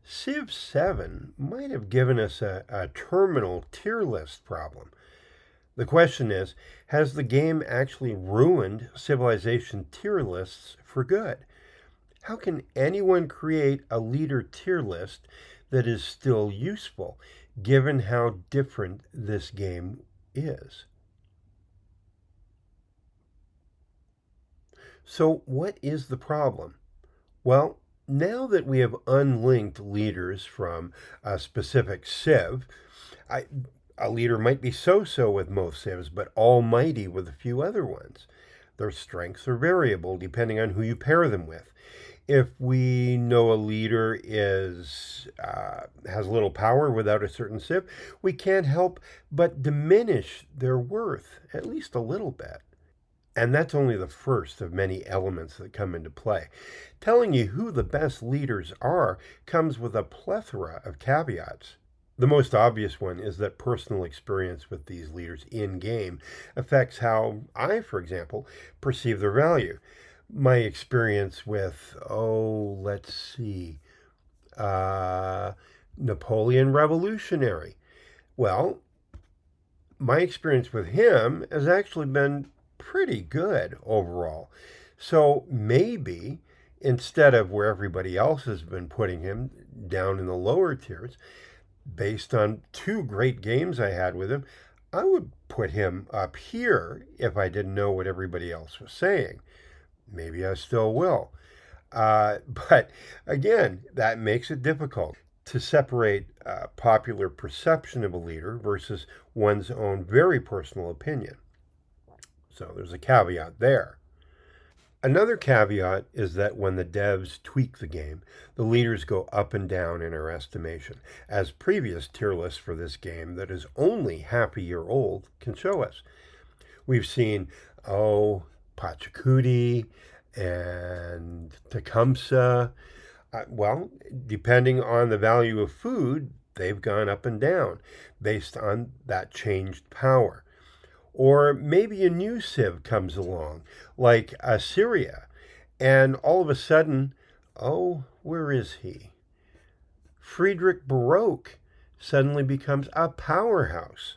Civ 7 might have given us a terminal tier list problem. The question is, has the game actually ruined civilization tier lists for good? How can anyone create a leader tier list that is still useful, given how different this game is? So, what is the problem? Well, now that we have unlinked leaders from a specific civ, I, a leader might be so-so with most civs, but almighty with a few other ones. Their strengths are variable depending on who you pair them with. If we know a leader has little power without a certain civ, we can't help but diminish their worth at least a little bit. And that's only the first of many elements that come into play. Telling you who the best leaders are comes with a plethora of caveats. The most obvious one is that personal experience with these leaders in game affects how I, for example, perceive their value. My experience with, let's see, Napoleon Revolutionary. Well, my experience with him has actually been pretty good overall. So maybe instead of where everybody else has been putting him down in the lower tiers, based on two great games I had with him, I would put him up here if I didn't know what everybody else was saying. Maybe I still will. But again, that makes it difficult to separate popular perception of a leader versus one's own very personal opinion. So there's a caveat there. Another caveat is that when the devs tweak the game, the leaders go up and down in our estimation, as previous tier lists for this game that is only half a year old can show us. We've seen, Pachacuti and Tecumseh. Well, depending on the value of food, they've gone up and down based on that changed power. Or maybe a new civ comes along, like Assyria, and all of a sudden, where is he? Friedrich Baroque suddenly becomes a powerhouse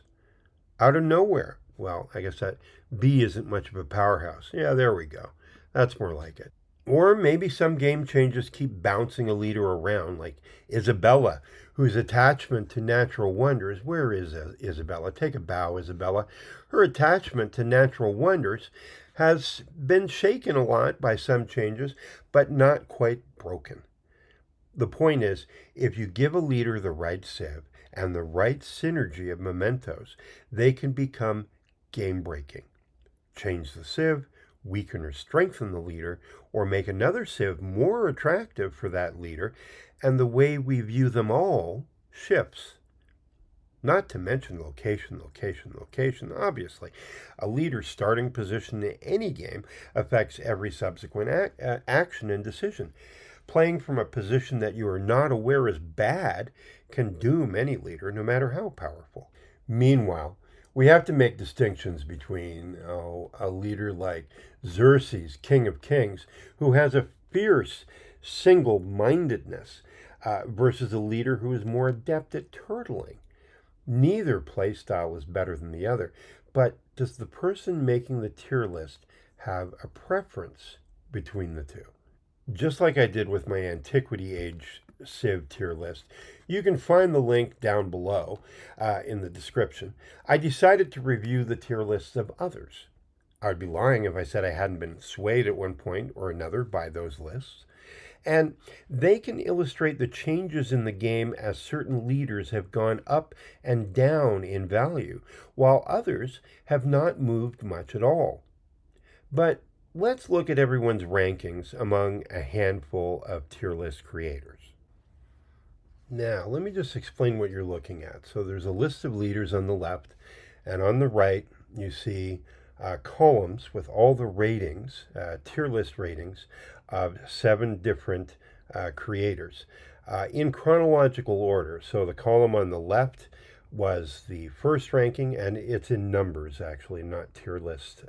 out of nowhere. Well, I guess that B isn't much of a powerhouse. Yeah, there we go. That's more like it. Or maybe some game changes keep bouncing a leader around, like Isabella, whose attachment to natural wonders. Where is Isabella? Take a bow, Isabella. Her attachment to natural wonders has been shaken a lot by some changes, but not quite broken. The point is, if you give a leader the right civ and the right synergy of mementos, they can become game breaking. Change the civ, weaken or strengthen the leader, or make another civ more attractive for that leader, and the way we view them all shifts. Not to mention location, location, location. Obviously, a leader's starting position in any game affects every subsequent action and decision. Playing from a position that you are not aware is bad can doom any leader, no matter how powerful. Meanwhile, we have to make distinctions between a leader like Xerxes, King of Kings, who has a fierce single mindedness, versus a leader who is more adept at turtling. Neither play style is better than the other, but does the person making the tier list have a preference between the two? Just like I did with my Antiquity Age Civ tier list, you can find the link down below in the description. I decided to review the tier lists of others. I would be lying if I said I hadn't been swayed at one point or another by those lists. And they can illustrate the changes in the game as certain leaders have gone up and down in value, while others have not moved much at all. But let's look at everyone's rankings among a handful of tier list creators. Now, let me just explain what you're looking at. So there's a list of leaders on the left, and on the right, you see columns with all the ratings, tier list ratings of 7 different creators in chronological order. So the column on the left was the first ranking, and it's in numbers actually, not tier list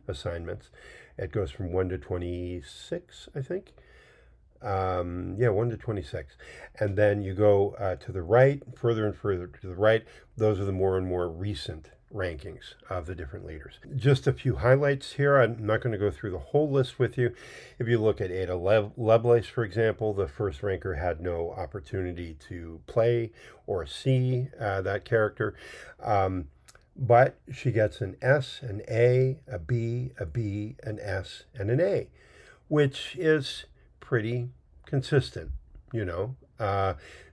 assignments. It goes from 1 to 26, I think. Yeah, 1 to 26. And then you go to the right, further and further to the right. Those are the more and more recent rankings of the different leaders. Just a few highlights here. I'm not going to go through the whole list with you. If you look at Ada Lovelace, for example, the first ranker had no opportunity to play or see that character. But she gets an S, an a B, an S, and an A, which is pretty consistent, you know.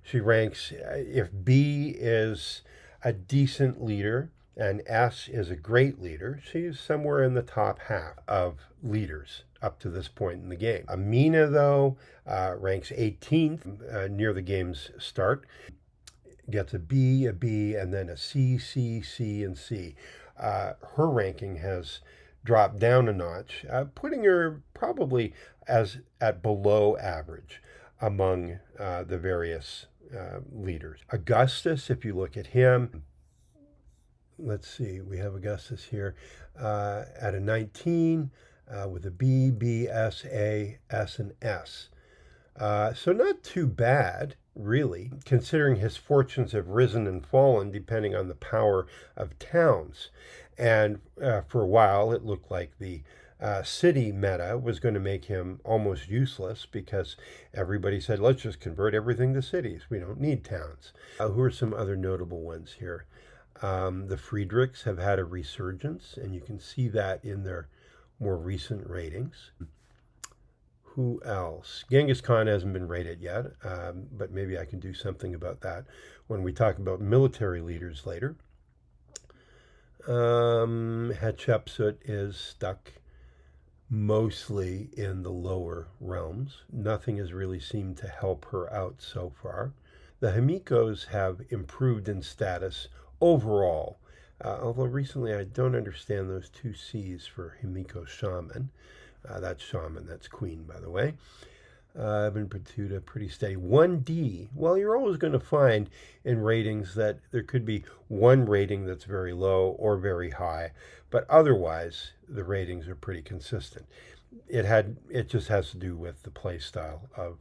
She ranks, if B is a decent leader and S is a great leader, she's somewhere in the top half of leaders up to this point in the game. Amina, though, ranks 18th near the game's start, gets a B, and then a C, and C. Her ranking has dropped down a notch, putting her probably as at below average among the various leaders. Augustus, if you look at him, let's see, we have Augustus here at a 19 with a B, S, A, S, and S. So not too bad, really, considering his fortunes have risen and fallen depending on the power of towns. And for a while, it looked like the city meta was going to make him almost useless because everybody said, let's just convert everything to cities. We don't need towns. Who are some other notable ones here? The Friedrichs have had a resurgence, and you can see that in their more recent ratings. Who else? Genghis Khan hasn't been rated yet, but maybe I can do something about that when we talk about military leaders later. Hatshepsut is stuck mostly in the lower realms. Nothing has really seemed to help her out so far. The Himikos have improved in status overall, although recently I don't understand those two C's for Himiko Shaman. That's Shaman, that's Queen, by the way. Ibn Battuta, pretty steady. 1D, well, you're always going to find in ratings that there could be one rating that's very low or very high, but otherwise the ratings are pretty consistent. It just has to do with the play style of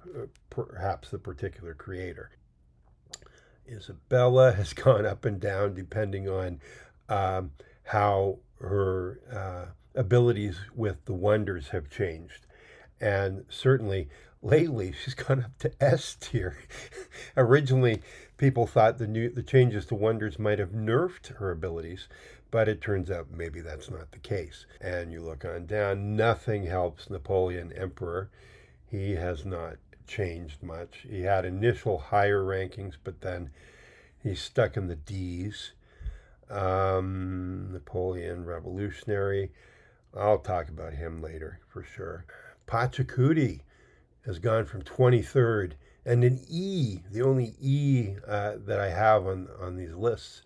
perhaps the particular creator. Isabella has gone up and down depending on how her abilities with the wonders have changed. And certainly lately she's gone up to S tier. Originally, people thought the changes to wonders might have nerfed her abilities, but it turns out maybe that's not the case. And you look on down, nothing helps Napoleon Emperor. He has not changed much. He had initial higher rankings, but then he's stuck in the D's. Napoleon Revolutionary. I'll talk about him later for sure. Pachacuti has gone from 23rd and an E, the only E that I have on these lists,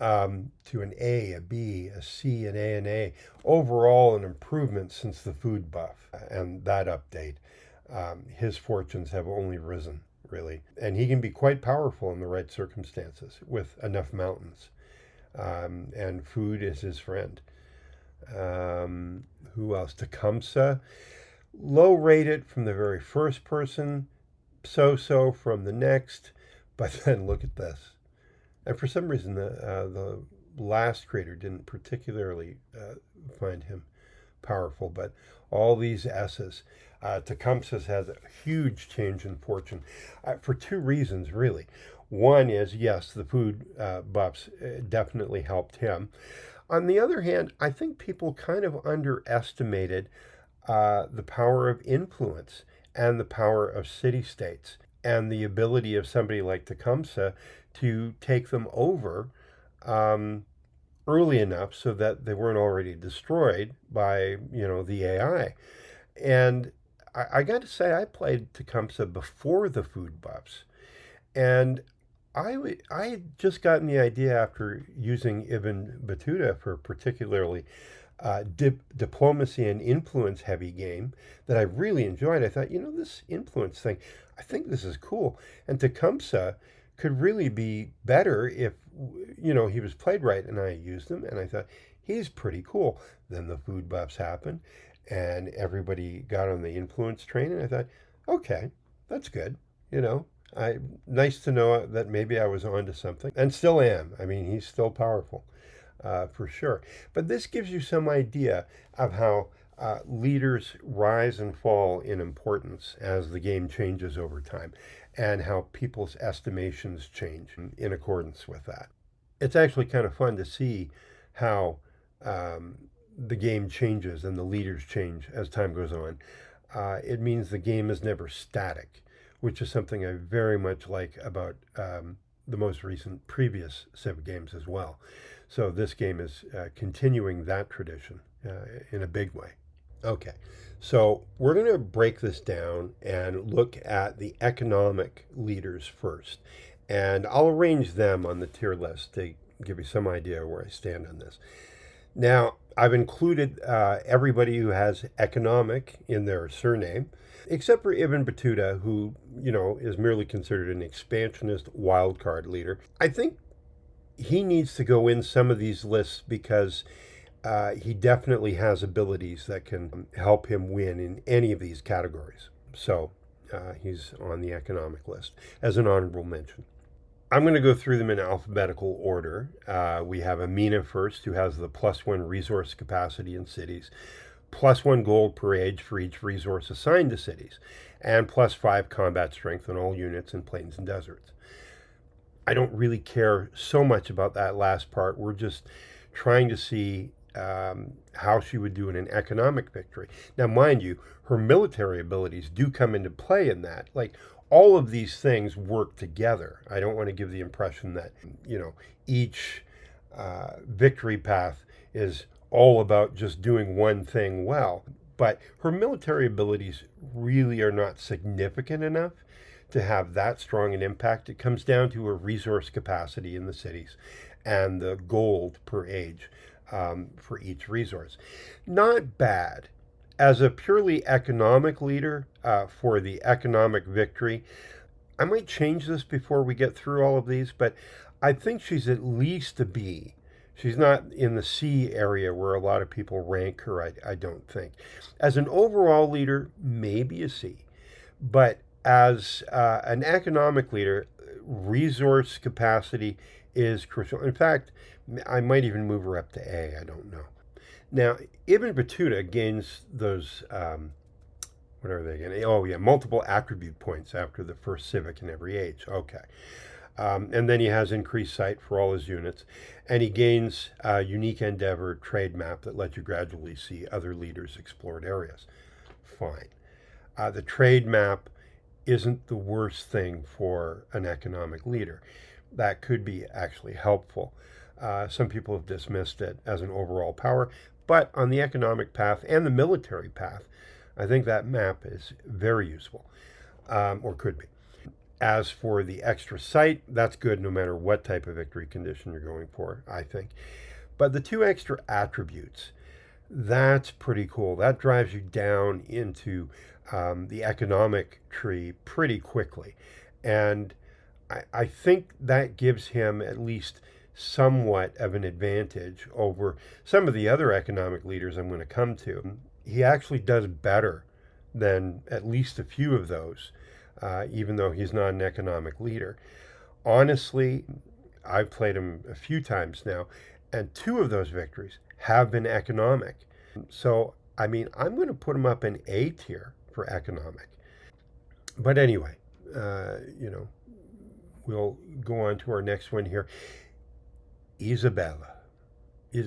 to an A, a B, a C, an A, and A. Overall, an improvement since the food buff and that update. His fortunes have only risen, really. And he can be quite powerful in the right circumstances with enough mountains. And food is his friend. Who else? Tecumseh. Low rated from the very first person, so from the next, but then look at this. And for some reason, the last creator didn't particularly find him powerful, but all these S's. Tecumseh has a huge change in fortune for two reasons, really. One is, yes, the food buffs definitely helped him. On the other hand, I think people kind of underestimated the power of influence and the power of city-states and the ability of somebody like Tecumseh to take them over early enough so that they weren't already destroyed by, the AI. And I got to say, I played Tecumseh before the food buffs. And I had just gotten the idea after using Ibn Battuta for particularly diplomacy and influence heavy game that I really enjoyed. I thought, this influence thing, I think this is cool. And Tecumseh could really be better if, he was played right, and I used him, and I thought, he's pretty cool. Then the food buffs happened, and everybody got on the influence train, and I thought, Okay, that's good. You know, I nice to know that maybe I was onto something, and still am. I mean, he's still powerful, for sure. But this gives you some idea of how leaders rise and fall in importance as the game changes over time, and how people's estimations change in accordance with that. It's actually kind of fun to see how um, the game changes and the leaders change as time goes on. It means the game is never static, which is something I very much like about the most recent previous Civ games as well. So this game is continuing that tradition in a big way. Okay, so we're going to break this down and look at the economic leaders first. And I'll arrange them on the tier list to give you some idea where I stand on this. Now, I've included everybody who has economic in their surname, except for Ibn Battuta, who, is merely considered an expansionist wildcard leader. I think he needs to go in some of these lists because he definitely has abilities that can help him win in any of these categories. So he's on the economic list as an honorable mention. I'm going to go through them in alphabetical order. We have Amina first, who has the +1 resource capacity in cities, +1 gold per age for each resource assigned to cities, and +5 combat strength on all units in plains and deserts. I don't really care so much about that last part. We're just trying to see how she would do in an economic victory. Now, mind you, her military abilities do come into play in that. Like, all of these things work together. I don't want to give the impression that, each victory path is all about just doing one thing well. But her military abilities really are not significant enough to have that strong an impact. It comes down to her resource capacity in the cities and the gold per age for each resource. Not bad. As a purely economic leader for the economic victory, I might change this before we get through all of these, but I think she's at least a B. She's not in the C area where a lot of people rank her, I don't think. As an overall leader, maybe a C. But as an economic leader, resource capacity is crucial. In fact, I might even move her up to A. I don't know. Now, Ibn Battuta gains those, what are they again? Oh, yeah, multiple attribute points after the first civic in every age. Okay. And then he has increased sight for all his units. And he gains a unique endeavor trade map that lets you gradually see other leaders' explored areas. Fine. The trade map isn't the worst thing for an economic leader. That could be actually helpful. Some people have dismissed it as an overall power, but on the economic path and the military path, I think that map is very useful, or could be. As for the extra sight, that's good no matter what type of victory condition you're going for, I think. But the two extra attributes, that's pretty cool. That drives you down into the economic tree pretty quickly. And I think that gives him at least somewhat of an advantage over some of the other economic leaders I'm going to come to. He actually does better than at least a few of those, even though he's not an economic leader. Honestly, I've played him a few times now, and two of those victories have been economic. So, I mean, I'm going to put him up in A tier for economic. But anyway, we'll go on to our next one here. Isabella.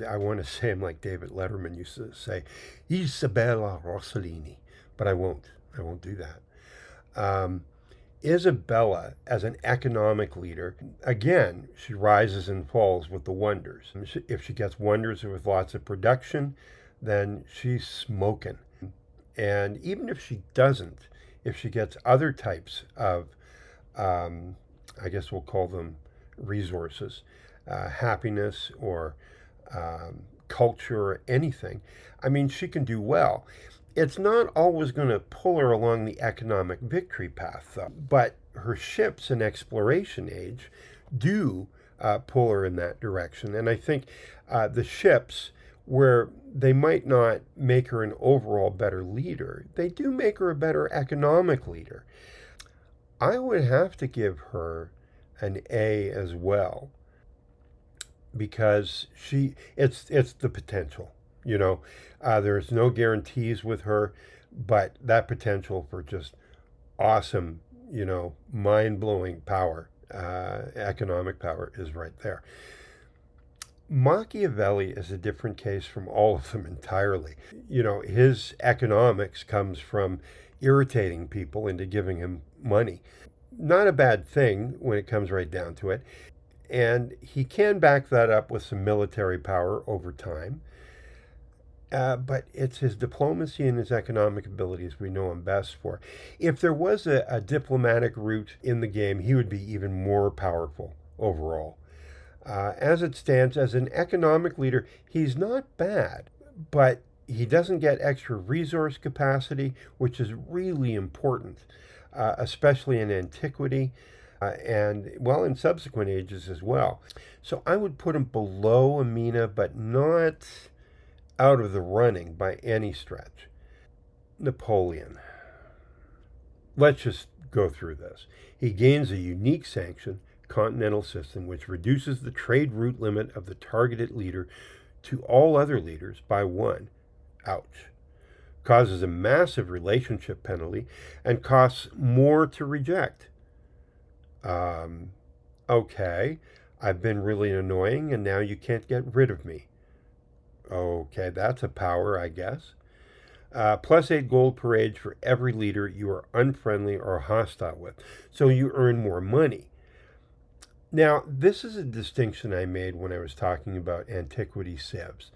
I want to say him like David Letterman used to say, Isabella Rossellini, but I won't. I won't do that. Isabella, as an economic leader, again, she rises and falls with the wonders. If she gets wonders with lots of production, then she's smoking. And even if she doesn't, if she gets other types of, I guess we'll call them resources, happiness or culture or anything, I mean, she can do well. It's not always going to pull her along the economic victory path, though. But her ships in exploration age do pull her in that direction. And I think the ships, where they might not make her an overall better leader, they do make her a better economic leader. I would have to give her an A as well, because it's the potential. You know, there's no guarantees with her, but that potential for just awesome, mind blowing power, economic power is right there. Machiavelli is a different case from all of them entirely. His economics comes from irritating people into giving him money. Not a bad thing when it comes right down to it. And he can back that up with some military power over time. But it's his diplomacy and his economic abilities we know him best for. If there was a diplomatic route in the game, he would be even more powerful overall. As it stands, as an economic leader, he's not bad, but he doesn't get extra resource capacity, which is really important, especially in antiquity and, well, in subsequent ages as well. So I would put him below Amina, but not out of the running by any stretch. Napoleon. Let's just go through this. He gains a unique sanction continental system which reduces the trade route limit of the targeted leader to all other leaders by one. Ouch. Causes a massive relationship penalty and costs more to reject. Okay, I've been really annoying and now you can't get rid of me. Okay, that's a power, I guess. +8 gold per age for every leader you are unfriendly or hostile with. So you earn more money. Now, this is a distinction I made when I was talking about antiquity civs,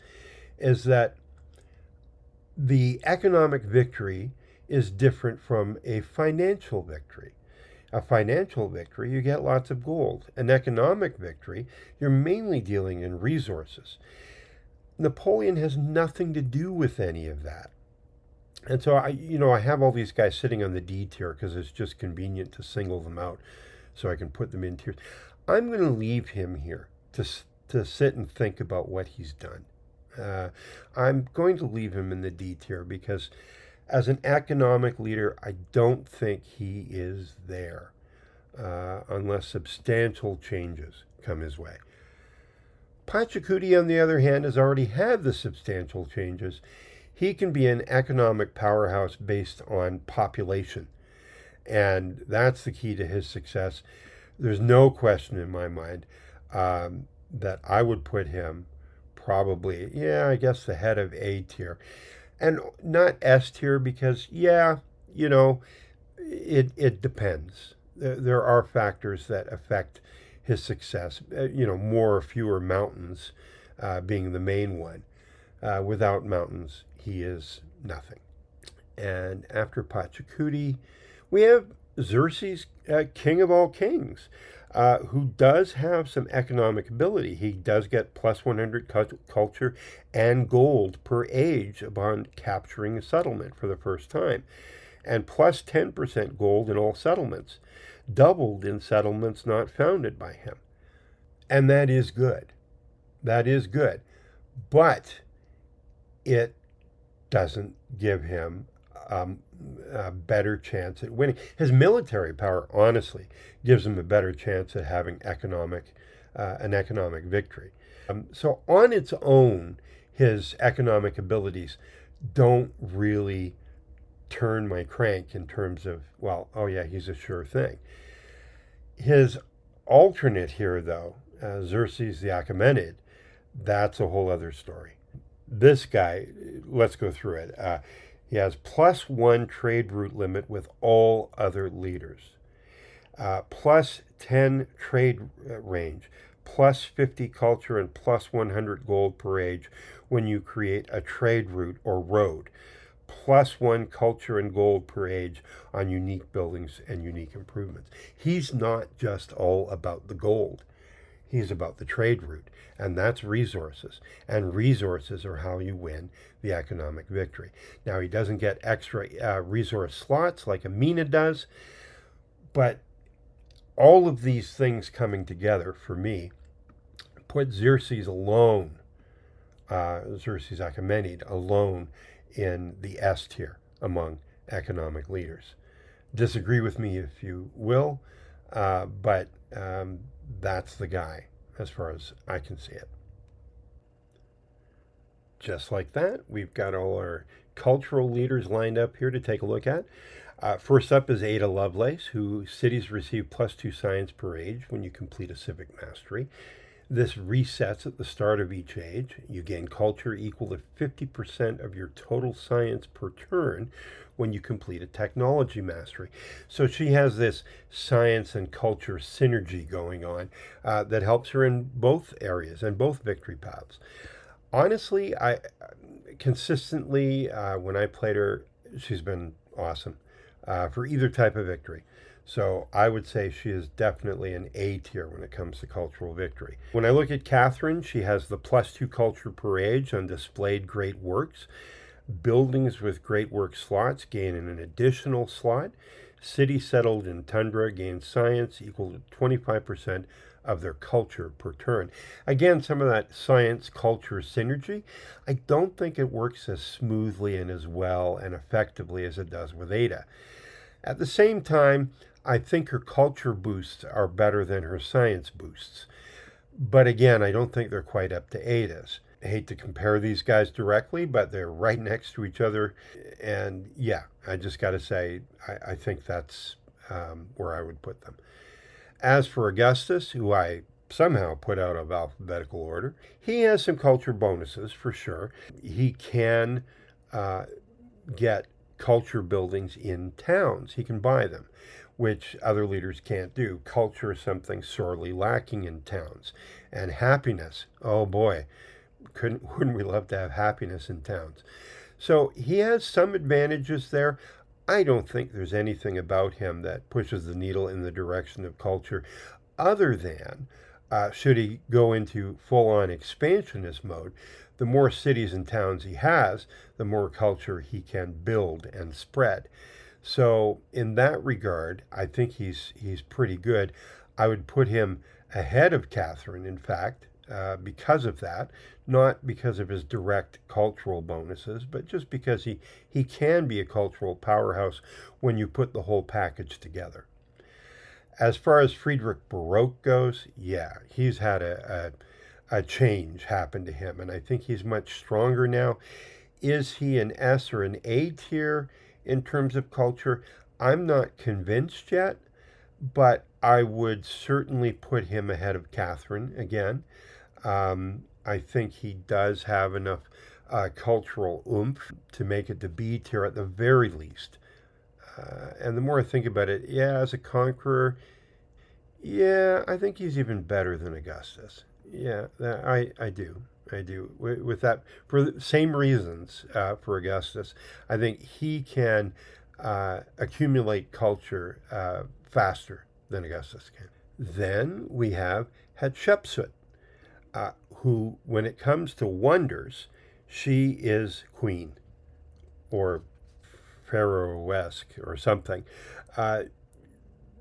is that the economic victory is different from a financial victory. A financial victory, you get lots of gold. An economic victory, you're mainly dealing in resources. Napoleon has nothing to do with any of that. And so I have all these guys sitting on the D tier because it's just convenient to single them out so I can put them in tiers. I'm going to leave him here to sit and think about what he's done. I'm going to leave him in the D tier because as an economic leader, I don't think he is there unless substantial changes come his way. Pachacuti, on the other hand, has already had the substantial changes. He can be an economic powerhouse based on population, and that's the key to his success. There's no question in my mind that I would put him probably, I guess, the head of A tier. And not S tier because, it depends. There are factors that affect his success, more or fewer mountains being the main one. Without mountains, he is nothing. And after Pachacuti, we have Xerxes, king of all kings, who does have some economic ability. He does get +100 culture and gold per age upon capturing a settlement for the first time, and +10% gold in all settlements, doubled in settlements not founded by him. And that is good. That is good. But it doesn't give him a better chance at winning. His military power, honestly, gives him a better chance at having an economic victory. So on its own, his economic abilities don't really turn my crank in terms of, he's a sure thing. His alternate here, though, Xerxes the Achaemenid, that's a whole other story. This guy, let's go through it. He has +1 trade route limit with all other leaders, +10 trade range, +50 culture, and +100 gold per age when you create a trade route or road, +1 culture and gold per age on unique buildings and unique improvements. He's not just all about the gold. He's about the trade route, and that's resources. And resources are how you win the economic victory. Now, he doesn't get extra resource slots like Amina does, but all of these things coming together, for me, put Xerxes alone Xerxes Achaemenid alone in the S tier among economic leaders. Disagree with me if you will, but that's the guy as far as I can see it. Just like that, we've got all our cultural leaders lined up here to take a look at. First up is Ada Lovelace, who cities receive +2 science per age when you complete a civic mastery. This resets at the start of each age. You gain culture equal to 50% of your total science per turn when you complete a technology mastery. So she has this science and culture synergy going on that helps her in both areas and both victory paths. Honestly, I consistently when I played her, she's been awesome for either type of victory. So I would say she is definitely an A tier when it comes to cultural victory. When I look at Catherine, she has the +2 culture per age on displayed great works. Buildings with great work slots gain an additional slot. City settled in tundra gain science equal to 25% of their culture per turn. Again, some of that science culture synergy. I don't think it works as smoothly and as well and effectively as it does with Ada. At the same time, I think her culture boosts are better than her science boosts. But again, I don't think they're quite up to Ada's. I hate to compare these guys directly, but they're right next to each other. And yeah, I just got to say, I think that's where I would put them. As for Augustus, who I somehow put out of alphabetical order, he has some culture bonuses for sure. He can get culture buildings in towns. He can buy them, which other leaders can't do. Culture is something sorely lacking in towns. And happiness, oh boy, wouldn't we love to have happiness in towns? So he has some advantages there. I don't think there's anything about him that pushes the needle in the direction of culture other than should he go into full-on expansionist mode, the more cities and towns he has, the more culture he can build and spread. So in that regard, I think he's pretty good. I would put him ahead of Catherine, in fact, because of that, not because of his direct cultural bonuses, but just because he can be a cultural powerhouse when you put the whole package together. As far as Friedrich Baroque goes, yeah, he's had a change happen to him, and I think he's much stronger now. Is he an S or an A tier in terms of culture? I'm not convinced yet, but I would certainly put him ahead of Catherine again. I think he does have enough cultural oomph to make it to B tier at the very least. And the more I think about it, yeah, as a conqueror, yeah, I think he's even better than Augustus. Yeah, I do. I do. With that, for the same reasons for Augustus, I think he can accumulate culture faster than Augustus can. Then we have Hatshepsut, who, when it comes to wonders, she is queen or pharaoh-esque or something.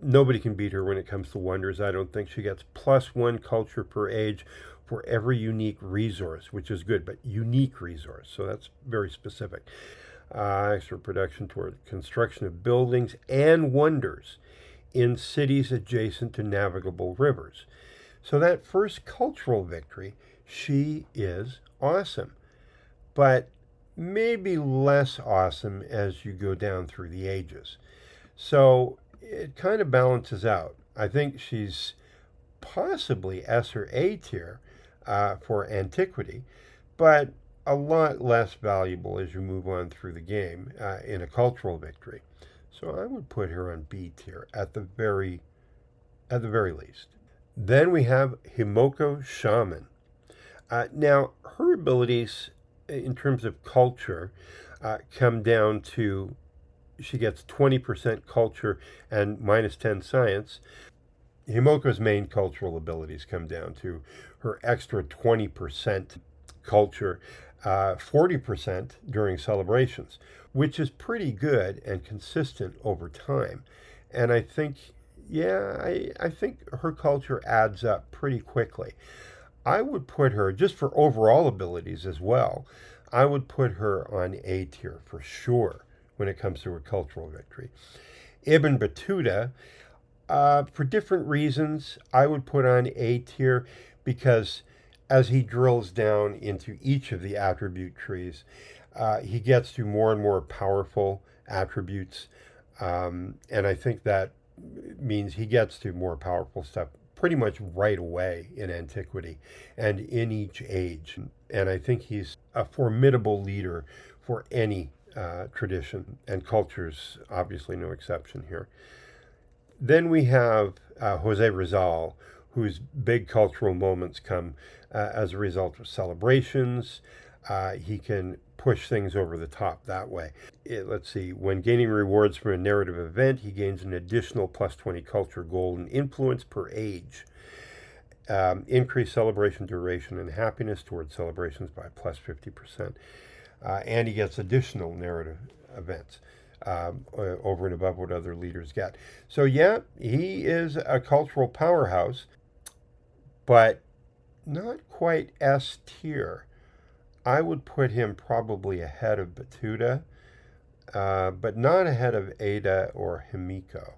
Nobody can beat her when it comes to wonders. I don't think she gets +1 culture per age for every unique resource, which is good, but unique resource. So that's very specific. Extra production toward construction of buildings and wonders in cities adjacent to navigable rivers. So that first cultural victory, she is awesome, but maybe less awesome as you go down through the ages. So it kind of balances out. I think she's possibly S or A tier for antiquity, but a lot less valuable as you move on through the game in a cultural victory. So I would put her on B tier at the very least. Then we have Himoko Shaman. Now, her abilities in terms of culture come down to she gets 20% culture and -10 science. Himoko's main cultural abilities come down to her extra 20% culture, 40% during celebrations, which is pretty good and consistent over time. And I think, yeah, I think her culture adds up pretty quickly. I would put her, just for overall abilities as well, I would put her on A tier for sure when it comes to a cultural victory. Ibn Battuta, for different reasons, I would put on A tier because as he drills down into each of the attribute trees, he gets to more and more powerful attributes. And I think that means he gets to more powerful stuff pretty much right away in antiquity and in each age. And I think he's a formidable leader for any tradition, and culture's obviously no exception here. Then we have Jose Rizal, whose big cultural moments come as a result of celebrations. He can push things over the top that way. Let's see, when gaining rewards from a narrative event, he gains an additional plus 20 culture gold and influence per age. Increased celebration duration and happiness towards celebrations by plus 50%. And he gets additional narrative events over and above what other leaders get. So, yeah, he is a cultural powerhouse, but not quite S tier. I would put him probably ahead of Batuta, but not ahead of Ada or Himiko.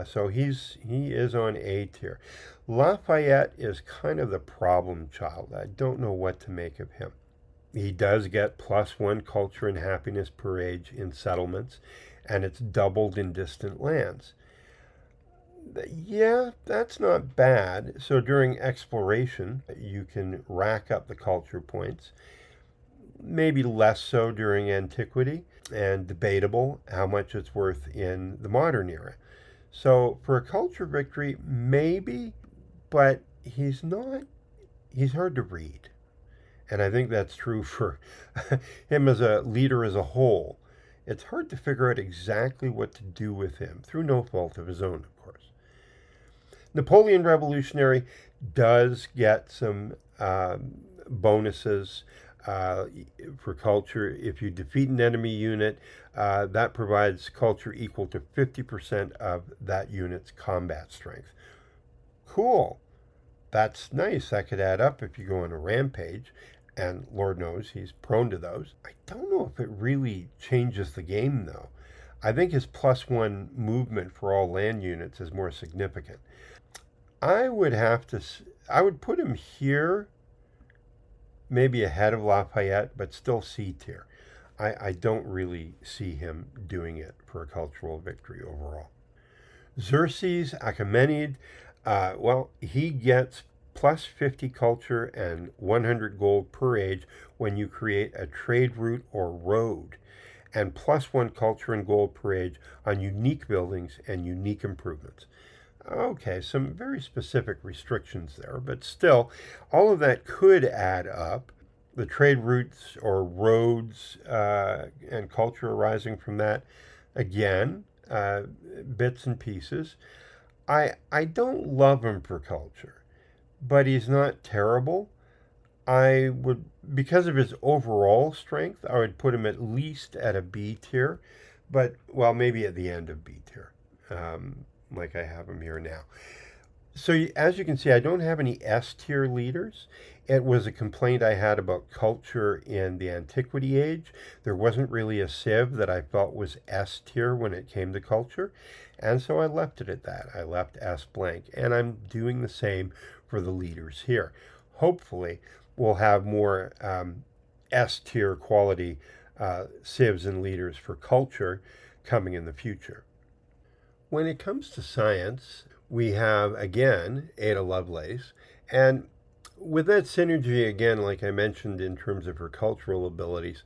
So he is on A tier. Lafayette is kind of the problem child. I don't know what to make of him. He does get plus 1 culture and happiness per age in settlements, and it's doubled in distant lands. Yeah, that's not bad. So during exploration, you can rack up the culture points. Maybe less so during antiquity, and debatable how much it's worth in the modern era. So for a culture victory, maybe, but he's not, he's hard to read. And I think that's true for him as a leader as a whole. It's hard to figure out exactly what to do with him, through no fault of his own, of course. Napoleon Revolutionary does get some bonuses for culture. If you defeat an enemy unit, that provides culture equal to 50% of that unit's combat strength. Cool. That's nice. That could add up if you go on a rampage, and Lord knows he's prone to those. I don't know if it really changes the game, though. I think his plus 1 movement for all land units is more significant. I would put him here, maybe ahead of Lafayette, but still C tier. I don't really see him doing it for a cultural victory overall. Xerxes Achaemenid, he gets plus 50 culture and 100 gold per age when you create a trade route or road, and plus 1 culture and gold per age on unique buildings and unique improvements. Okay, some very specific restrictions there, but still, all of that could add up. The trade routes or roads and culture arising from that, again, bits and pieces. I don't love him for culture, but he's not terrible. I would, because of his overall strength, I would put him at least at a B tier, but, well, maybe at the end of B tier, like I have him here now. So as you can see, I don't have any S tier leaders. It was a complaint I had about culture in the antiquity age. There wasn't really a civ that I felt was S tier when it came to culture. And so I left it at that. I left S blank. And I'm doing the same for the leaders here. Hopefully, we'll have more S tier quality civs and leaders for culture coming in the future. When it comes to science, we have, again, Ada Lovelace. And with that synergy, again, like I mentioned in terms of her cultural abilities,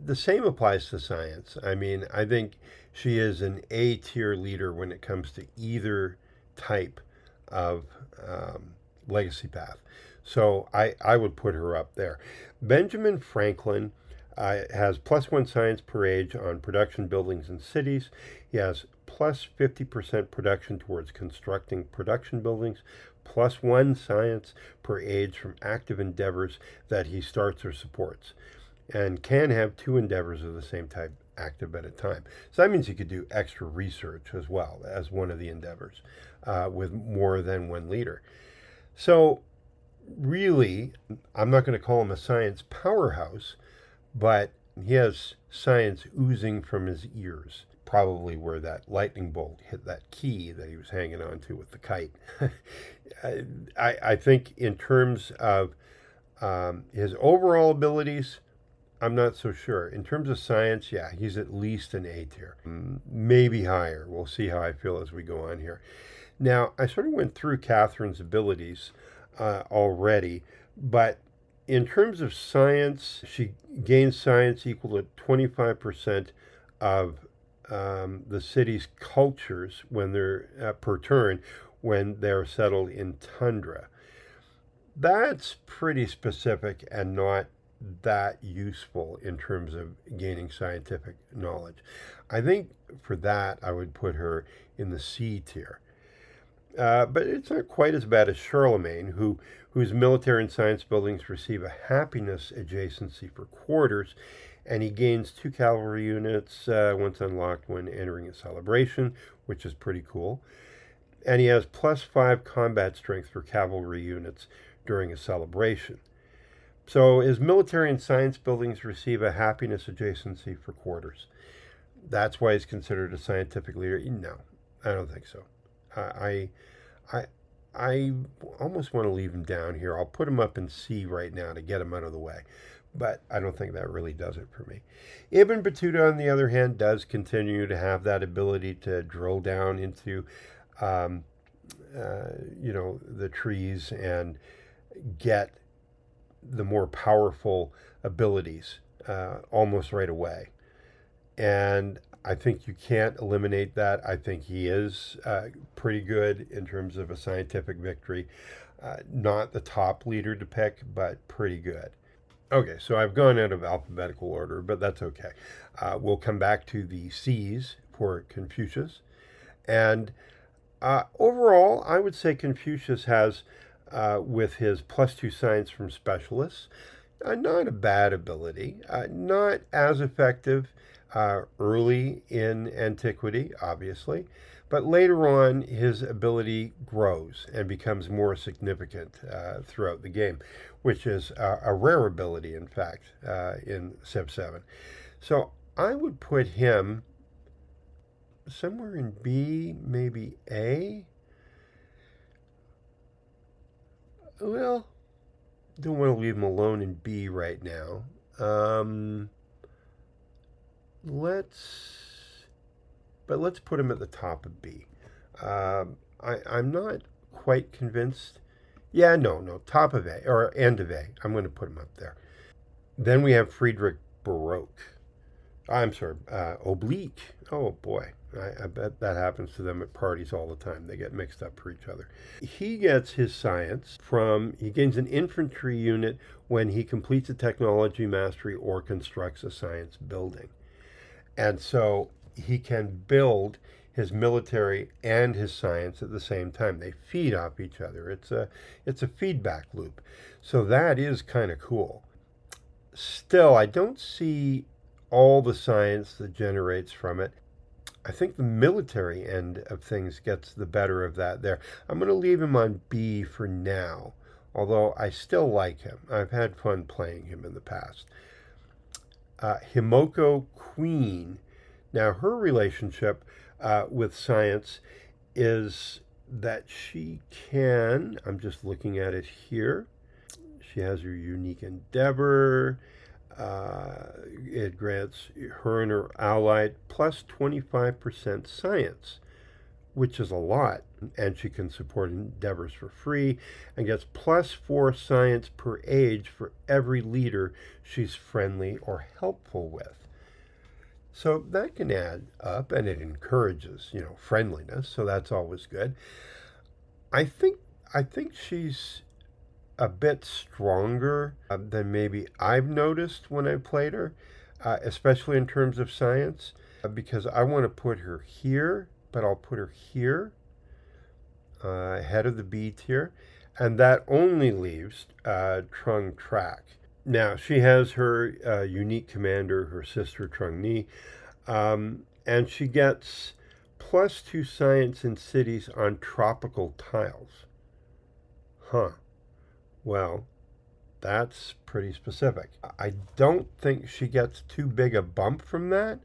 the same applies to science. I mean, I think she is an A tier leader when it comes to either type of legacy path. So I would put her up there. Benjamin Franklin has plus 1 science per age on production buildings and cities. He has plus 50% production towards constructing production buildings, plus 1 science per age from active endeavors that he starts or supports, and can have 2 endeavors of the same type active at a time. So that means he could do extra research as well as one of the endeavors with more than 1 leader. So really, I'm not going to call him a science powerhouse, but he has science oozing from his ears. Probably where that lightning bolt hit that key that he was hanging on to with the kite. I think, in terms of his overall abilities, I'm not so sure. In terms of science, yeah, he's at least an A tier, maybe higher. We'll see how I feel as we go on here. Now, I sort of went through Catherine's abilities already, but in terms of science, she gains science equal to 25% of the city's cultures when they're per turn when they're settled in tundra. That's pretty specific and not that useful in terms of gaining scientific knowledge. I think for that, I would put her in the C tier. But it's not quite as bad as Charlemagne, whose military and science buildings receive a happiness adjacency for quarters, and he gains 2 cavalry units once unlocked when entering a celebration, which is pretty cool. And he has +5 combat strength for cavalry units during a celebration. So his military and science buildings receive a happiness adjacency for quarters. That's why he's considered a scientific leader. No, I don't think so. I, I, I almost want to leave him down here. I'll put him up in C right now to get him out of the way, but I don't think that really does it for me. Ibn Battuta, on the other hand, does continue to have that ability to drill down into, um, the trees and get the more powerful abilities almost right away. And I think you can't eliminate that. I think he is pretty good in terms of a scientific victory. Not the top leader to pick, but pretty good. Okay, so I've gone out of alphabetical order, but that's okay. We'll come back to the C's for Confucius. And overall, I would say Confucius has, with his +2 science from specialists, not a bad ability, not as effective early in antiquity, obviously, but later on his ability grows and becomes more significant throughout the game, which is a rare ability, in fact, in Civ 7. So I would put him somewhere in B, maybe A. Well, don't want to leave him alone in B right now. Um, let's, but let's put him at the top of B. I'm not quite convinced. Yeah, no, top of A or end of A. I'm going to put him up there. Then we have Friedrich Baroque. I'm sorry, Oblique. Oh boy, I bet that happens to them at parties all the time. They get mixed up for each other. He gets his science he gains an infantry unit when he completes a technology mastery or constructs a science building. And so he can build his military and his science at the same time. They feed off each other. It's a feedback loop. So that is kind of cool. Still, I don't see all the science that generates from it. I think the military end of things gets the better of that there. I'm going to leave him on B for now, although I still like him. I've had fun playing him in the past. Himoko Queen. Now, her relationship with science is that she can, I'm just looking at it here, she has her unique endeavor. It grants her and her allied +25% science, which is a lot, and she can support endeavors for free and gets +4 science per age for every leader she's friendly or helpful with. So that can add up, and it encourages, friendliness. So that's always good. I think I think she's a bit stronger than maybe I've noticed when I played her, especially in terms of science, because I want to put her here, but I'll put her here, ahead of the B tier, and that only leaves Trung Track. Now, she has her unique commander, her sister Trung Ni, and she gets +2 science in cities on tropical tiles. Huh. Well, that's pretty specific. I don't think she gets too big a bump from that.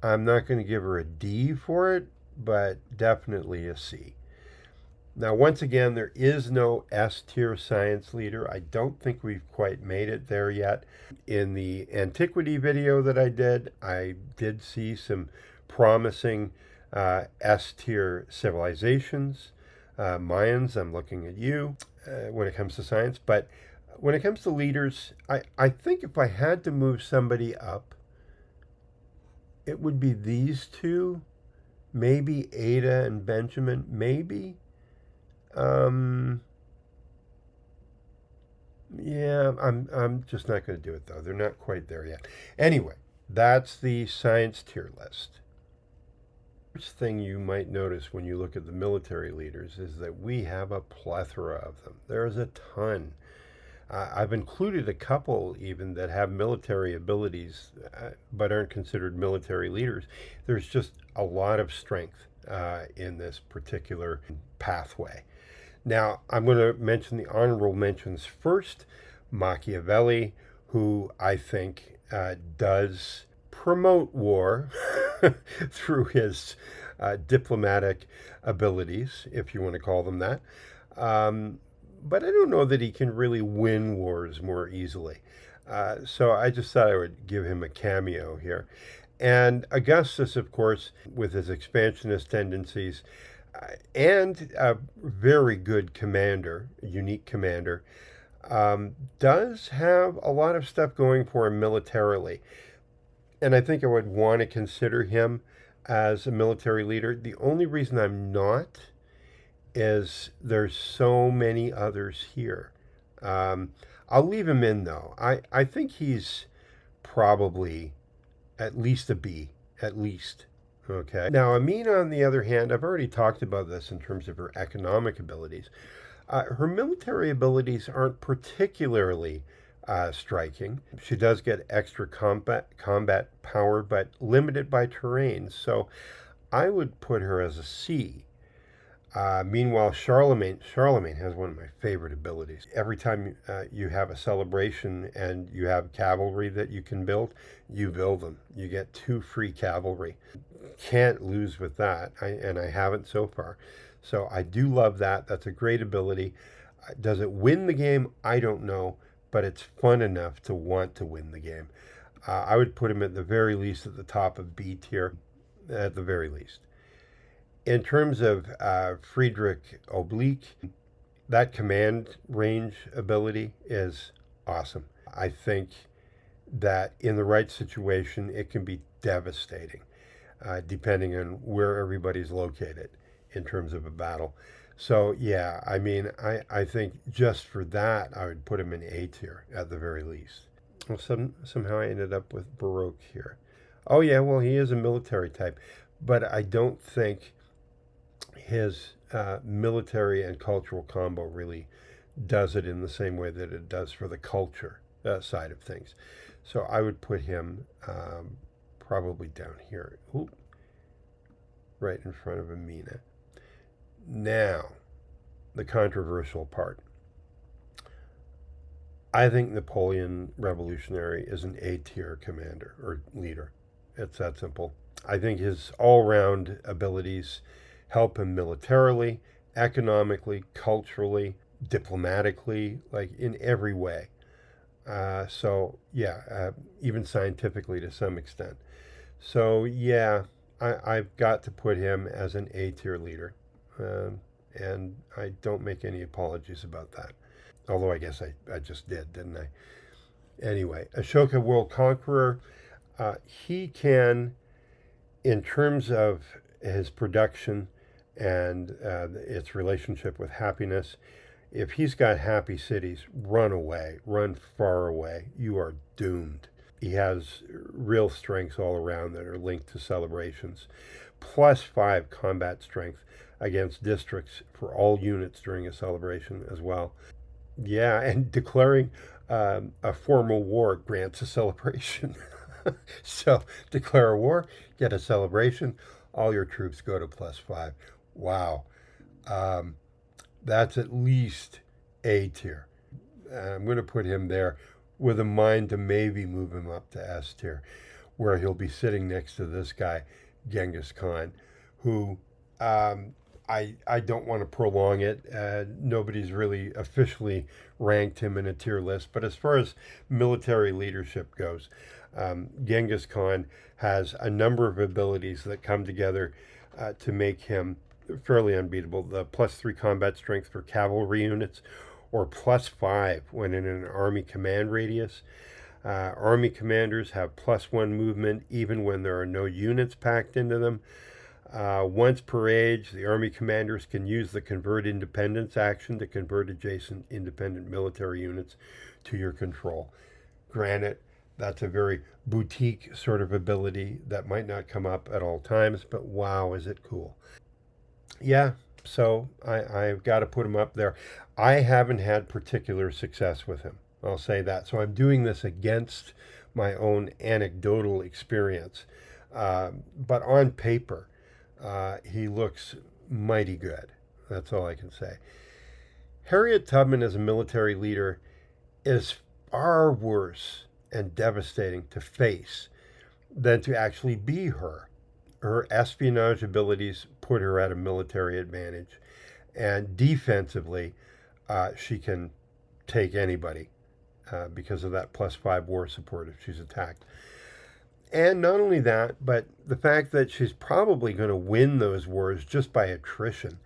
I'm not going to give her a D for it, but definitely a C. Now, once again, there is no S tier science leader. I don't think we've quite made it there yet. In the antiquity video that I did see some promising S tier civilizations. Mayans, I'm looking at you when it comes to science. But when it comes to leaders, I think if I had to move somebody up, it would be these two. Maybe Ada and Benjamin. Maybe. Um, yeah, I'm just not going to do it though. They're not quite there yet. Anyway, that's the science tier list. First thing you might notice when you look at the military leaders is that we have a plethora of them. There's a ton. I've included a couple even that have military abilities but aren't considered military leaders. There's just a lot of strength in this particular pathway. Now, I'm going to mention the honorable mentions first. Machiavelli, who I think does promote war through his diplomatic abilities, if you want to call them that. But I don't know that he can really win wars more easily. So I just thought I would give him a cameo here. And Augustus, of course, with his expansionist tendencies, and a very good commander, a unique commander, does have a lot of stuff going for him militarily. And I think I would want to consider him as a military leader. The only reason I'm not is there's so many others here. I'll leave him in though. I think he's probably at least a B, at least. Okay. Now, Amina, on the other hand, I've already talked about this in terms of her economic abilities. Her military abilities aren't particularly striking. She does get extra combat power, but limited by terrain. So I would put her as a C. Meanwhile, Charlemagne has one of my favorite abilities. Every time you have a celebration and you have cavalry that you build them. You get 2 free cavalry. Can't lose with that, and I haven't so far. So I do love that. That's a great ability. Does it win the game? I don't know, but it's fun enough to want to win the game. I would put him at the very least at the top of B tier, at the very least. In terms of Friedrich Oblique, that command range ability is awesome. I think that in the right situation, it can be devastating, depending on where everybody's located in terms of a battle. So, yeah, I mean, I think just for that, I would put him in A tier at the very least. Well, somehow I ended up with Baroque here. Oh, yeah, well, he is a military type, but I don't think his military and cultural combo really does it in the same way that it does for the culture side of things. So I would put him probably down here. Ooh, right in front of Amina. Now, the controversial part. I think Napoleon Revolutionary is an A tier commander or leader. It's that simple. I think his all round abilities help him militarily, economically, culturally, diplomatically, like in every way. Even scientifically to some extent. So, yeah, I've got to put him as an A tier leader. And I don't make any apologies about that. Although I guess I just did, didn't I? Anyway, Ashoka World Conqueror, he can, in terms of his production and its relationship with happiness, if he's got happy cities, run away, run far away. You are doomed. He has real strengths all around that are linked to celebrations. +5 combat strength against districts for all units during a celebration as well. Yeah, and declaring a formal war grants a celebration. So declare a war, get a celebration, all your troops go to +5. Wow. That's at least A tier. I'm going to put him there with a mind to maybe move him up to S tier, where he'll be sitting next to this guy, Genghis Khan, who I don't want to prolong it. Nobody's really officially ranked him in a tier list, but as far as military leadership goes, Genghis Khan has a number of abilities that come together to make him fairly unbeatable. The +3 combat strength for cavalry units, or +5 when in an army command radius. Army commanders have +1 movement even when there are no units packed into them. Once per age, the Army commanders can use the Convert Independence action to convert adjacent independent military units to your control. Granted, that's a very boutique sort of ability that might not come up at all times, but wow, is it cool. Yeah, so I've got to put him up there. I haven't had particular success with him. I'll say that. So I'm doing this against my own anecdotal experience. But on paper, he looks mighty good. That's all I can say. Harriet Tubman as a military leader is far worse and devastating to face than to actually be her. Her espionage abilities put her at a military advantage, and defensively, she can take anybody because of that +5 war support if she's attacked. And not only that, but the fact that she's probably going to win those wars just by attrition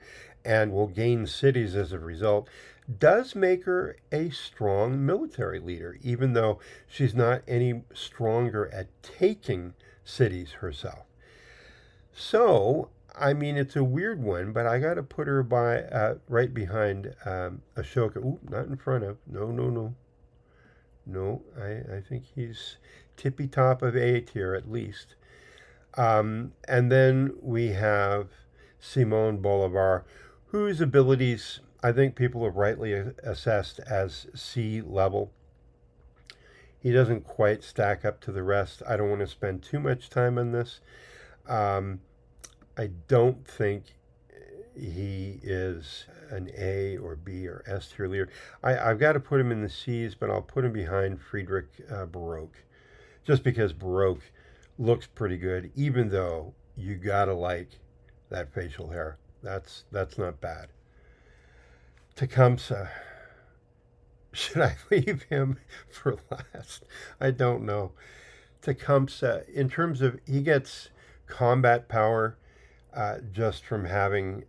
and will gain cities as a result does make her a strong military leader, even though she's not any stronger at taking cities herself. So, I mean, it's a weird one, but I got to put her by right behind Ashoka. Ooh, not in front of. No, no, no. No, I think he's tippy top of A tier at least. And then we have Simon Bolivar, whose abilities I think people have rightly assessed as C level. He doesn't quite stack up to the rest. I don't want to spend too much time on this. I don't think he is an A or B or S tier leader. I've got to put him in the C's, but I'll put him behind Friedrich Baroque, just because Baroque looks pretty good, even though you gotta like that facial hair. That's not bad. Tecumseh. Should I leave him for last? I don't know. Tecumseh, in terms of, he gets combat power just from having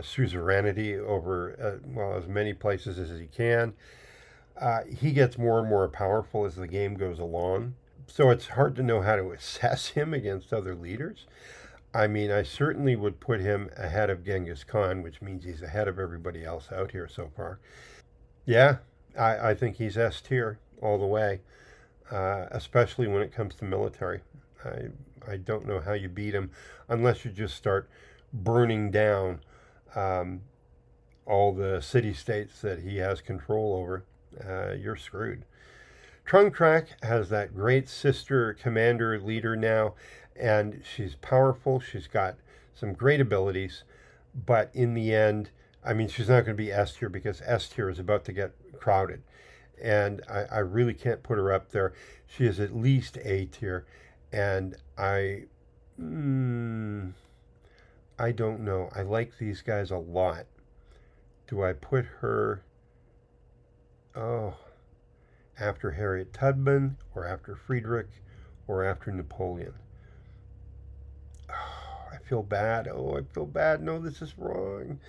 suzerainty over, well, as many places as he can. He gets more and more powerful as the game goes along. So it's hard to know how to assess him against other leaders. I mean, I certainly would put him ahead of Genghis Khan, which means he's ahead of everybody else out here so far. Yeah, I think he's S tier all the way, especially when it comes to military. I don't know how you beat him unless you just start burning down all the city states that he has control over. You're screwed. Trung Track has that great sister commander leader now, and she's powerful. She's got some great abilities, but in the end, I mean, she's not going to be S tier because S tier is about to get crowded. And I really can't put her up there. She is at least A tier, and I don't know. I like these guys a lot. Do I put her, oh, after Harriet Tubman, or after Friedrich, or after Napoleon? Oh, I feel bad. Oh, I feel bad. No, this is wrong.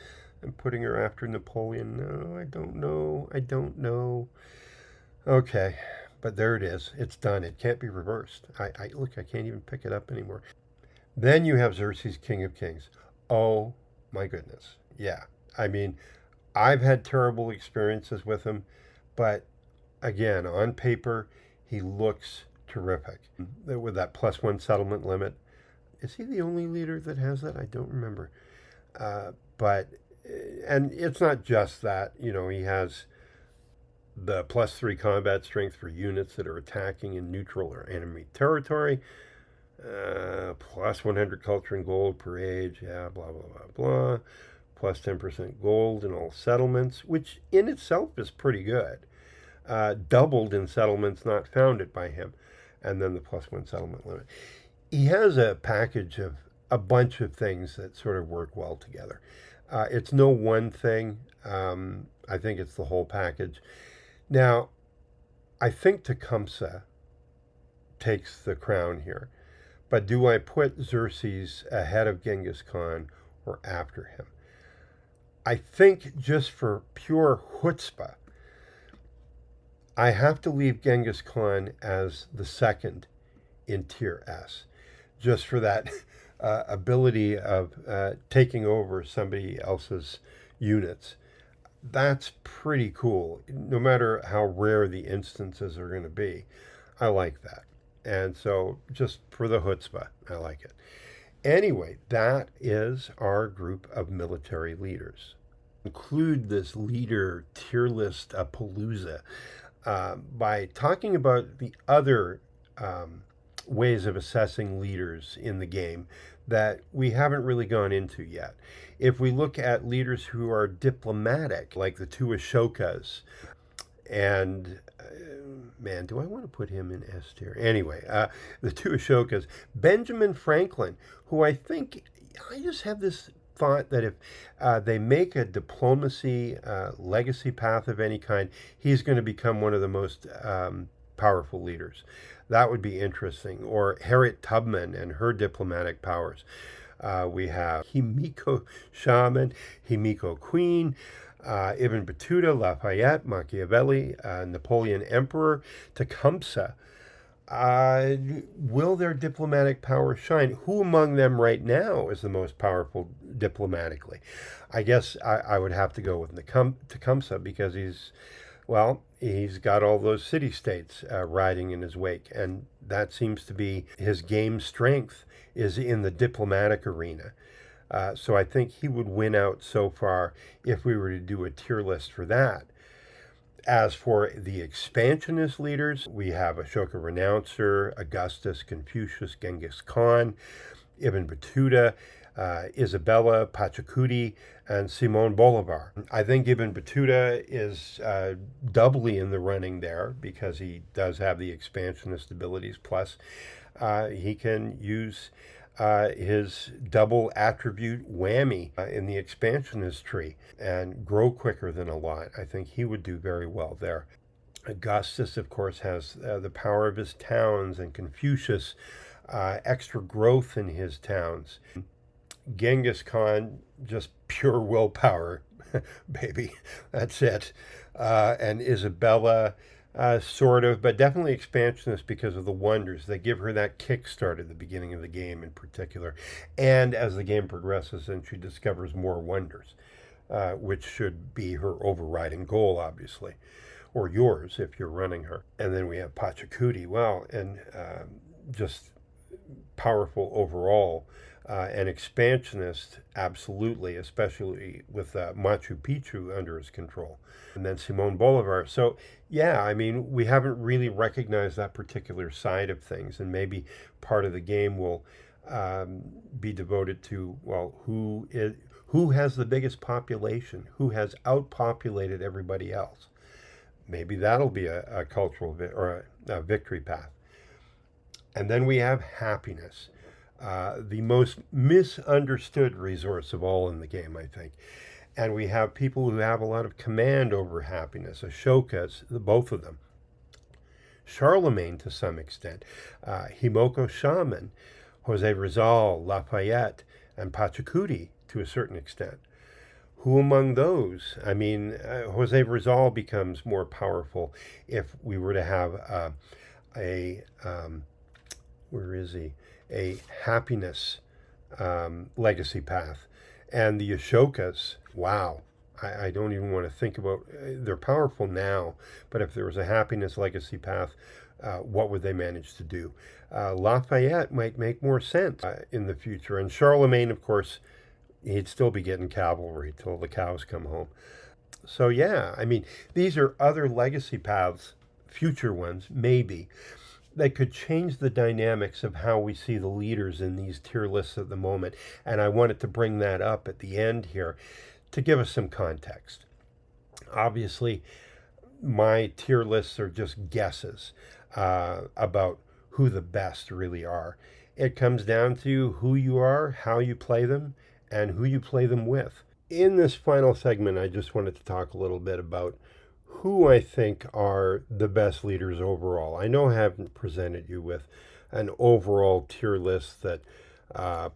I'm putting her after Napoleon. No, I don't know. I don't know. Okay, but there it is. It's done. It can't be reversed. I look. I can't even pick it up anymore. Then you have Xerxes, King of Kings. Oh my goodness. Yeah. I mean, I've had terrible experiences with him, but again, on paper, he looks terrific. With that +1 settlement limit. Is he the only leader that has that? I don't remember. But, and it's not just that, you know, he has the +3 combat strength for units that are attacking in neutral or enemy territory. +100 culture and gold per age. Yeah, blah, blah, blah, blah. plus 10% gold in all settlements, which in itself is pretty good. Doubled in settlements not founded by him, and then the plus one settlement limit. He has a package of a bunch of things that sort of work well together. It's no one thing. I think it's the whole package. Now, I think Tecumseh takes the crown here. But do I put Xerxes ahead of Genghis Khan or after him? I think just for pure chutzpah, I have to leave Genghis Khan as the second in tier S, just for that ability of taking over somebody else's units. That's pretty cool, no matter how rare the instances are going to be. I like that. And so, just for the chutzpah, I like it. Anyway, that is our group of military leaders. Include this leader tier list palooza by talking about the other ways of assessing leaders in the game that we haven't really gone into yet. If we look at leaders who are diplomatic, like the two Ashokas, and man, do I want to put him in S tier? Anyway, the two Ashokas, Benjamin Franklin, who I think, I just have this thought that if they make a diplomacy legacy path of any kind, he's going to become one of the most powerful leaders. That would be interesting. Or Harriet Tubman and her diplomatic powers. We have Himiko Shaman, Himiko Queen, Ibn Battuta, Lafayette, Machiavelli, Napoleon Emperor, Tecumseh. Will their diplomatic power shine? Who among them right now is the most powerful diplomatically? I guess I would have to go with Tecumseh because he's got all those city-states riding in his wake, and that seems to be his game strength is in the diplomatic arena. So I think he would win out so far if we were to do a tier list for that. As for the expansionist leaders, we have Ashoka Renouncer, Augustus, Confucius, Genghis Khan, Ibn Battuta, Isabella, Pachacuti, and Simon Bolivar. I think Ibn Battuta is doubly in the running there because he does have the expansionist abilities. Plus, he can use his double attribute whammy in the expansionist tree and grow quicker than a lot. I think he would do very well there. Augustus, of course, has the power of his towns, and Confucius, extra growth in his towns. Genghis Khan, just pure willpower, baby. That's it. And Isabella, sort of, but definitely expansionist because of the wonders. They give her that kickstart at the beginning of the game in particular. And as the game progresses and she discovers more wonders, which should be her overriding goal, obviously, or yours if you're running her. And then we have Pachacuti, and just powerful overall. And expansionist, absolutely, especially with Machu Picchu under his control. And then Simon Bolivar. So, yeah, I mean, we haven't really recognized that particular side of things. And maybe part of the game will be devoted to, who has the biggest population? Who has outpopulated everybody else? Maybe that'll be a cultural or a victory path. And then we have happiness. The most misunderstood resource of all in the game, I think. And we have people who have a lot of command over happiness, Ashokas, both of them. Charlemagne to some extent, Himiko Shaman, Jose Rizal, Lafayette, and Pachacuti to a certain extent. Who among those? I mean, Jose Rizal becomes more powerful if we were to have where is he? A happiness legacy path. And the Ashokas, wow, I don't even want to think about, they're powerful now, but if there was a happiness legacy path, what would they manage to do? Lafayette might make more sense in the future. And Charlemagne, of course, he'd still be getting cavalry till the cows come home. So yeah, I mean, these are other legacy paths, future ones, maybe, they could change the dynamics of how we see the leaders in these tier lists at the moment. And I wanted to bring that up at the end here to give us some context. Obviously, my tier lists are just guesses about who the best really are. It comes down to who you are, how you play them, and who you play them with. In this final segment, I just wanted to talk a little bit about who I think are the best leaders overall. I know I haven't presented you with an overall tier list that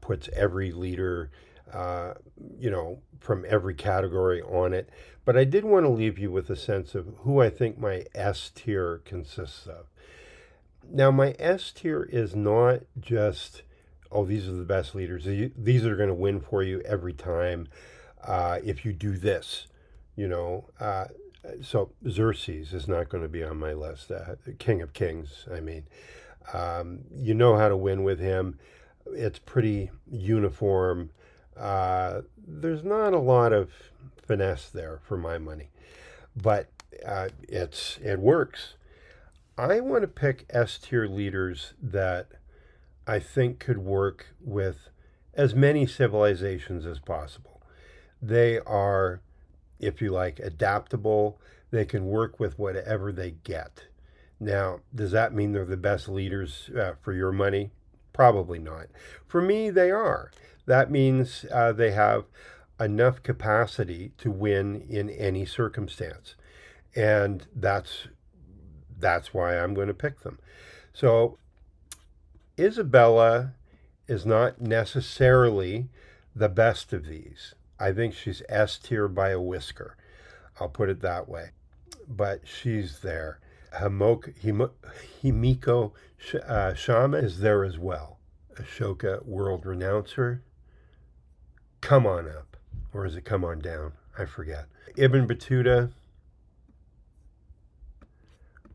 puts every leader, uh, from every category on it, but I did want to leave you with a sense of who I think my S tier consists of. Now, my S tier is not just, oh, these are the best leaders. These are going to win for you every time if you do this, you know. So Xerxes is not going to be on my list. King of Kings, I mean. You know how to win with him. It's pretty uniform. There's not a lot of finesse there for my money, but it works. I want to pick S tier leaders that I think could work with as many civilizations as possible. They are, if you like, adaptable. They can work with whatever they get. Now, does that mean they're the best leaders for your money? Probably not. For me, they are. That means they have enough capacity to win in any circumstance. And that's why I'm going to pick them. So Isabella is not necessarily the best of these. I think she's S tier by a whisker. I'll put it that way. But she's there. Himiko Shama is there as well. Ashoka, world renouncer. Come on up. Or is it come on down? I forget. Ibn Battuta,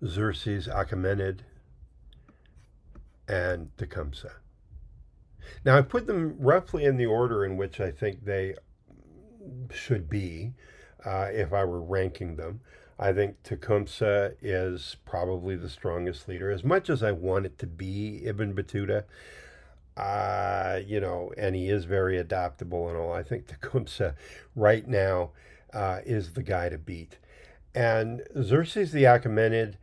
Xerxes, Achaemenid, and Tecumseh. Now, I put them roughly in the order in which I think they should be if I were ranking them. I think Tecumseh is probably the strongest leader. As much as I want it to be Ibn Battuta, and he is very adaptable and all, I think Tecumseh right now is the guy to beat. And Xerxes the Achaemenid,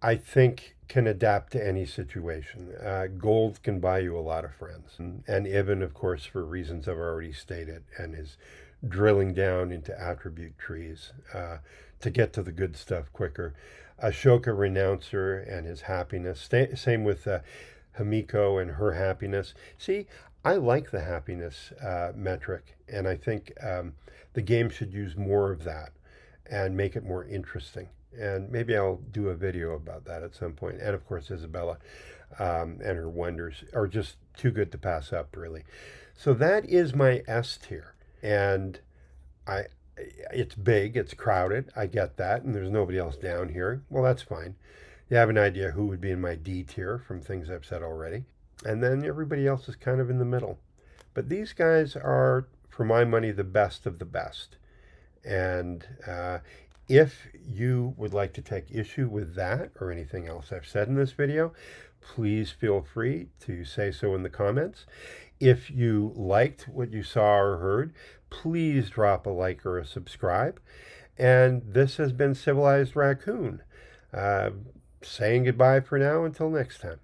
I think, can adapt to any situation. Gold can buy you a lot of friends. And Ibn, of course, for reasons I've already stated, and his drilling down into attribute trees to get to the good stuff quicker. Ashoka, renouncer, and his happiness. Same with Himiko and her happiness. See, I like the happiness metric, and I think the game should use more of that and make it more interesting. And maybe I'll do a video about that at some point. And of course, Isabella and her wonders are just too good to pass up, really. So that is my S tier. And it's big, it's crowded. I get that. And there's nobody else down here. Well, that's fine. You have an idea who would be in my D tier from things I've said already. And then everybody else is kind of in the middle. But these guys are, for my money, the best of the best. And if you would like to take issue with that or anything else I've said in this video, please feel free to say so in the comments. If you liked what you saw or heard, please drop a like or a subscribe. And this has been Civilized Raccoon, saying goodbye for now until next time.